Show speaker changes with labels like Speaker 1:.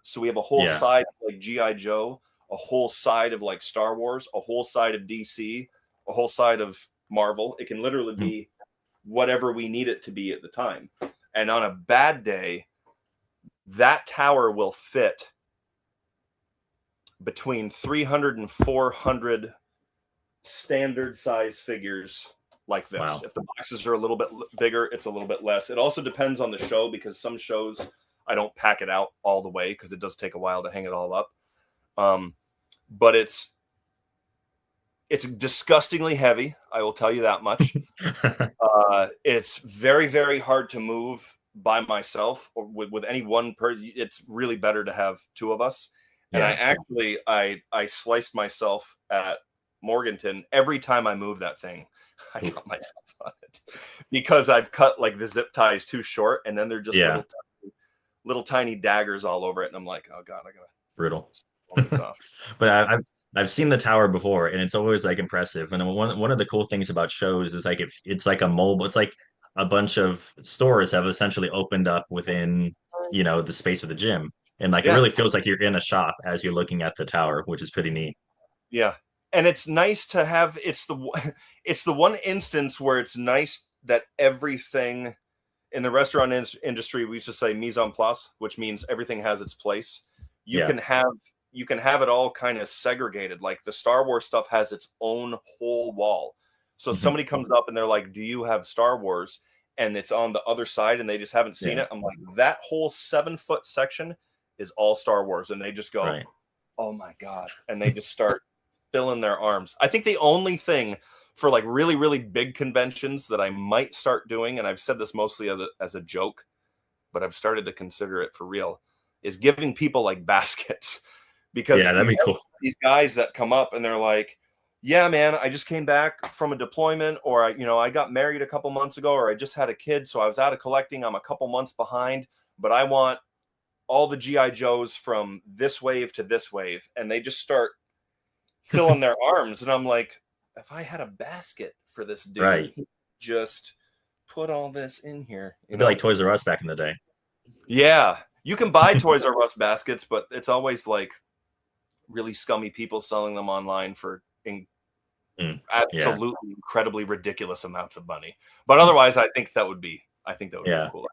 Speaker 1: So we have a whole side of like G.I. Joe, a whole side of like Star Wars, a whole side of DC, a whole side of Marvel. It can literally be whatever we need it to be at the time. And on a bad day, that tower will fit between 300 and 400 standard size figures like this.
Speaker 2: Wow.
Speaker 1: If the boxes are a little bit bigger, it's a little bit less. It also depends on the show, because some shows I don't pack it out all the way because it does take a while to hang it all up. But it's disgustingly heavy. I will tell you that much. It's very, very hard to move by myself or with any one person. It's really better to have two of us. And I sliced myself at Morganton every time I move that thing. I got myself on it because I've cut like the zip ties too short, and then they're just little tiny daggers all over it, and I'm like, oh god, I gotta
Speaker 2: Brutal.
Speaker 1: pull this off.
Speaker 2: But I've seen the tower before, and it's always like impressive. And one of the cool things about shows is like if it's like a mobile, it's like a bunch of stores have essentially opened up within the space of the gym, and like it really feels like you're in a shop as you're looking at the tower, which is pretty neat.
Speaker 1: Yeah. And it's nice to have, it's the one instance where it's nice that everything in the restaurant industry, we used to say mise en place, which means everything has its place. You can have it all kind of segregated. Like the Star Wars stuff has its own whole wall. So somebody comes up and they're like, do you have Star Wars? And it's on the other side and they just haven't seen it. I'm like, that whole 7-foot section is all Star Wars. And they just go, oh my God. And they just start filling their arms. I think the only thing for like really, really big conventions that I might start doing, and I've said this mostly as a joke, but I've started to consider it for real, is giving people like baskets. Because
Speaker 2: that'd be cool.
Speaker 1: These guys that come up and they're like, yeah, man, I just came back from a deployment, or I got married a couple months ago, or I just had a kid, so I was out of collecting. I'm a couple months behind, but I want all the G.I. Joes from this wave to this wave. And they just start filling their arms. And I'm like, if I had a basket for this dude, just put all this in here.
Speaker 2: It'd be like Toys R Us back in the day.
Speaker 1: Yeah. You can buy Toys R Us baskets, but it's always like really scummy people selling them online for absolutely incredibly ridiculous amounts of money. But otherwise, I think that would be cool.